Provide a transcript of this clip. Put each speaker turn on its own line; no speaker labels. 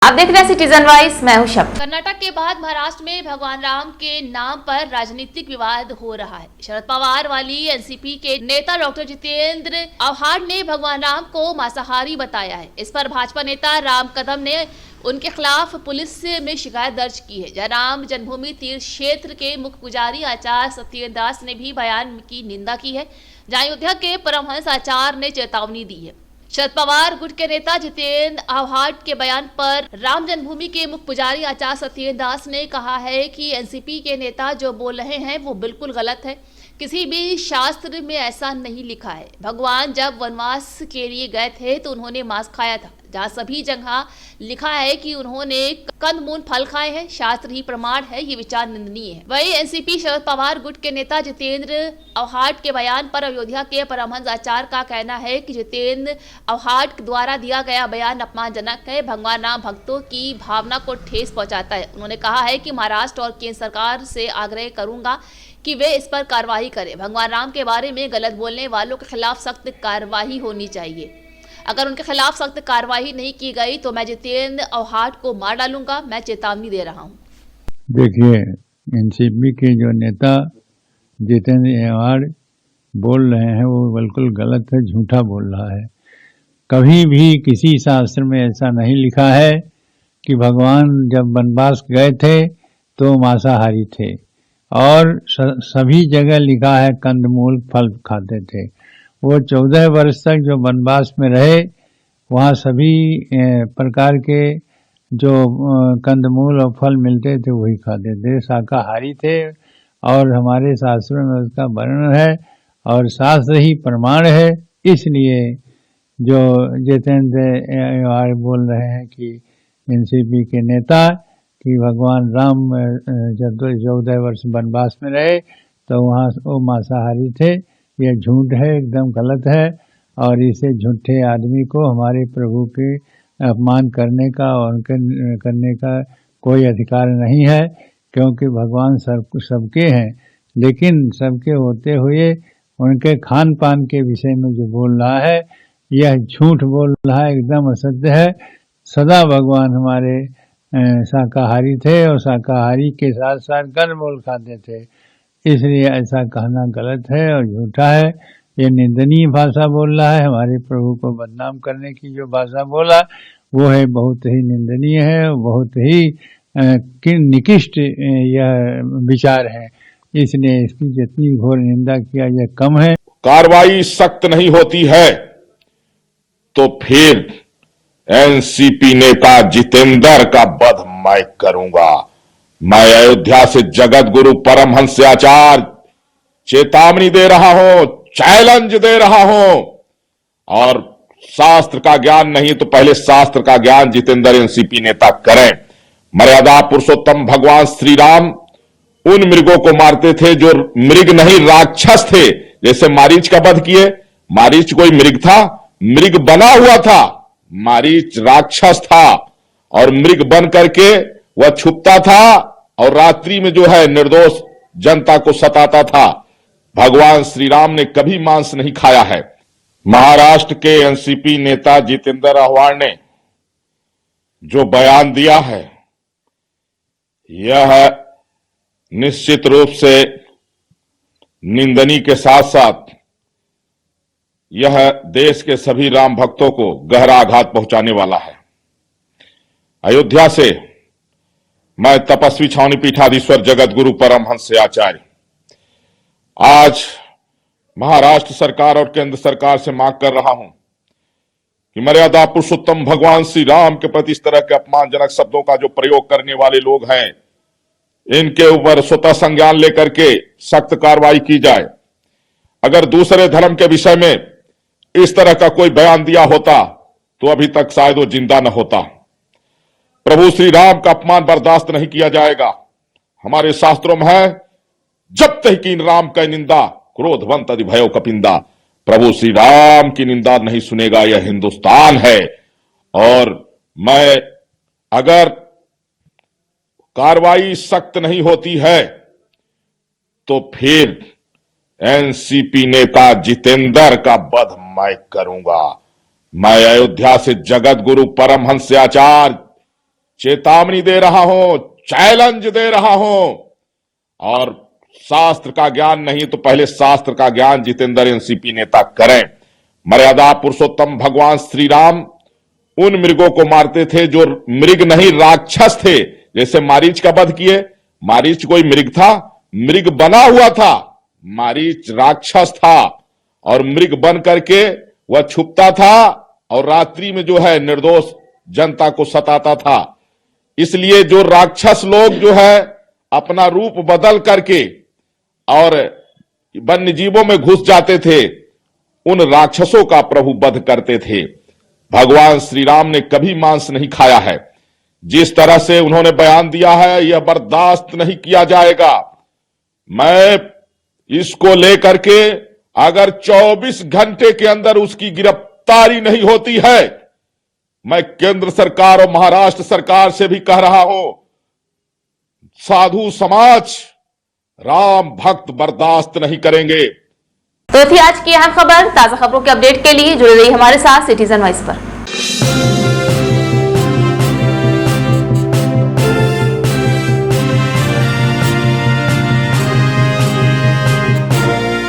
आप देख रहे हैं सिटीजन वॉइस, मैं हूं शब।
कर्नाटक के बाद महाराष्ट्र में भगवान राम के नाम पर राजनीतिक विवाद हो रहा है। शरद पवार वाली एनसीपी के नेता डॉक्टर जितेंद्र आव्हाड ने भगवान राम को मांसाहारी बताया है। इस पर भाजपा नेता राम कदम ने उनके खिलाफ पुलिस में शिकायत दर्ज की है। राम जन्मभूमि तीर्थ क्षेत्र के मुख्य पुजारी आचार्य सत्येंद्र दास ने भी बयान की निंदा की है, जहां अयोध्या के परमहंस आचार्य ने चेतावनी दी है। शरद पवार गुट के नेता जितेंद्र आव्हाड के बयान पर राम जन्मभूमि के मुख्य पुजारी आचार्य सत्येंद्र दास ने कहा है कि एनसीपी के नेता जो बोल रहे हैं वो बिल्कुल गलत है। किसी भी शास्त्र में ऐसा नहीं लिखा है। भगवान जब वनवास के लिए गए थे तो उन्होंने मांस खाया था, जहाँ सभी जगह लिखा है कि उन्होंने कंदमूल फल खाए हैं। शास्त्र ही प्रमाण है, ये विचार निंदनीय है। वही एनसीपी शरद पवार गुट के नेता जितेंद्र आव्हाड के बयान पर अयोध्या के परमहंस आचार्य का कहना है कि जितेंद्र आव्हाड द्वारा दिया गया बयान अपमानजनक है, भगवान राम भक्तों की भावना को ठेस पहुंचाता है। उन्होंने कहा है कि महाराष्ट्र और केंद्र सरकार से आग्रह करूंगा कि वे इस पर कार्रवाई करें। भगवान राम के बारे में गलत बोलने वालों के खिलाफ सख्त कार्रवाई होनी चाहिए। अगर उनके खिलाफ सख्त कार्रवाई नहीं की गई तो मैं जितेंद्र आव्हाड को मार डालूंगा। मैं चेतावनी दे रहा हूं।
देखिए, एनसीपी के जो नेता जितेंद्र आव्हाड बोल रहे हैं वो बिल्कुल गलत है, झूठा बोल रहा है। कभी भी किसी शास्त्र में ऐसा नहीं लिखा है कि भगवान जब वनवास गए थे तो मांसाहारी थे, और सभी जगह लिखा है कंदमूल फल खाते थे। वो 14 वर्ष तक जो वनवास में रहे वहाँ सभी प्रकार के जो कंदमूल और फल मिलते थे वही खाते थे, शाकाहारी थे। और हमारे शास्त्रों में उसका वर्णन है और शास्त्र ही प्रमाण है। इसलिए जो जितेंद्र आव्हाड बोल रहे हैं कि एनसीपी के नेता कि भगवान राम जब 14 वर्ष वनवास में रहे तो वहाँ वो मांसाहारी थे, यह झूठ है, एकदम गलत है। और इसे झूठे आदमी को हमारे प्रभु के अपमान करने का और उनके करने का कोई अधिकार नहीं है, क्योंकि भगवान सबके हैं। लेकिन सबके होते हुए उनके खान पान के विषय में जो बोल रहा है यह झूठ बोल रहा है, एकदम असत्य है। सदा भगवान हमारे शाकाहारी थे और शाकाहारी के साथ साथ कंदमूल खाते थे। इसलिए ऐसा कहना गलत है और झूठा है। ये निंदनीय भाषा बोल रहा है। हमारे प्रभु को बदनाम करने की जो भाषा बोला वो है बहुत ही निंदनीय है, बहुत ही निकृष्ट यह विचार है। इसलिए इसकी जितनी घोर निंदा किया यह कम है।
कार्रवाई सख्त नहीं होती है तो फिर एनसीपी नेता जितेंद्र का वध मैं करूंगा। मैं अयोध्या से जगत गुरु परमहंस आचार्य चेतावनी दे रहा हूं, चैलेंज दे रहा हूं। और शास्त्र का ज्ञान नहीं तो पहले शास्त्र का ज्ञान जितेंद्र एनसीपी नेता करें। मर्यादा पुरुषोत्तम भगवान श्री राम उन मृगों को मारते थे जो मृग नहीं राक्षस थे। जैसे मारीच का वध किए, मारीच कोई मृग था? मृग बना हुआ था। मारीच राक्षस था और मृग बन करके वह छुपता था और रात्रि में जो है निर्दोष जनता को सताता था। भगवान श्री राम ने कभी मांस नहीं खाया है। महाराष्ट्र के एनसीपी नेता जितेंद्र आव्हाड ने जो बयान दिया है यह निश्चित रूप से निंदनीय के साथ साथ यह देश के सभी राम भक्तों को गहरा आघात पहुंचाने वाला है। अयोध्या से मैं तपस्वी छावनी पीठाधीश्वर जगत गुरु परमहंस आचार्य आज महाराष्ट्र सरकार और केंद्र सरकार से मांग कर रहा हूं कि मर्यादा पुरुषोत्तम भगवान श्री राम के प्रति इस तरह के अपमानजनक शब्दों का जो प्रयोग करने वाले लोग हैं इनके ऊपर स्वतः संज्ञान लेकर के सख्त कार्रवाई की जाए। अगर दूसरे धर्म के विषय में इस तरह का कोई बयान दिया होता तो अभी तक शायद वो जिंदा न होता। प्रभु श्री राम का अपमान बर्दाश्त नहीं किया जाएगा। हमारे शास्त्रों में है, जब तक कीन राम का निंदा क्रोधवंत अधि भयो कपिंदा। प्रभु श्री राम की निंदा नहीं सुनेगा यह हिंदुस्तान है। और मैं अगर कार्रवाई सख्त नहीं होती है तो फिर एनसीपी नेता जितेंद्र का वध मैं करूंगा। मैं अयोध्या से जगत गुरु परमहंस आचार्य चेतावनी दे रहा हूं, चैलेंज दे रहा हूं। और शास्त्र का ज्ञान नहीं तो पहले शास्त्र का ज्ञान जितेंद्र एनसीपी नेता करें। मर्यादा पुरुषोत्तम भगवान श्री राम उन मृगों को मारते थे जो मृग नहीं राक्षस थे। जैसे मारीच का वध किए, मारीच कोई मृग था? मृग बना हुआ था, मारीच राक्षस था और मृग बन करके वह छुपता था और रात्रि में जो है निर्दोष जनता को सताता था। इसलिए जो राक्षस लोग जो है अपना रूप बदल करके और वन्य जीवों में घुस जाते थे, उन राक्षसों का प्रभु वध करते थे। भगवान श्री राम ने कभी मांस नहीं खाया है। जिस तरह से उन्होंने बयान दिया है यह बर्दाश्त नहीं किया जाएगा। मैं इसको लेकर के अगर 24 घंटे के अंदर उसकी गिरफ्तारी नहीं होती है, मैं केंद्र सरकार और महाराष्ट्र सरकार से भी कह रहा हूं, साधु समाज राम भक्त बर्दाश्त नहीं करेंगे।
तो थी आज की अहम खबर। ताजा खबरों के अपडेट के लिए जुड़े रहिए हमारे साथ सिटीजन वॉइस पर।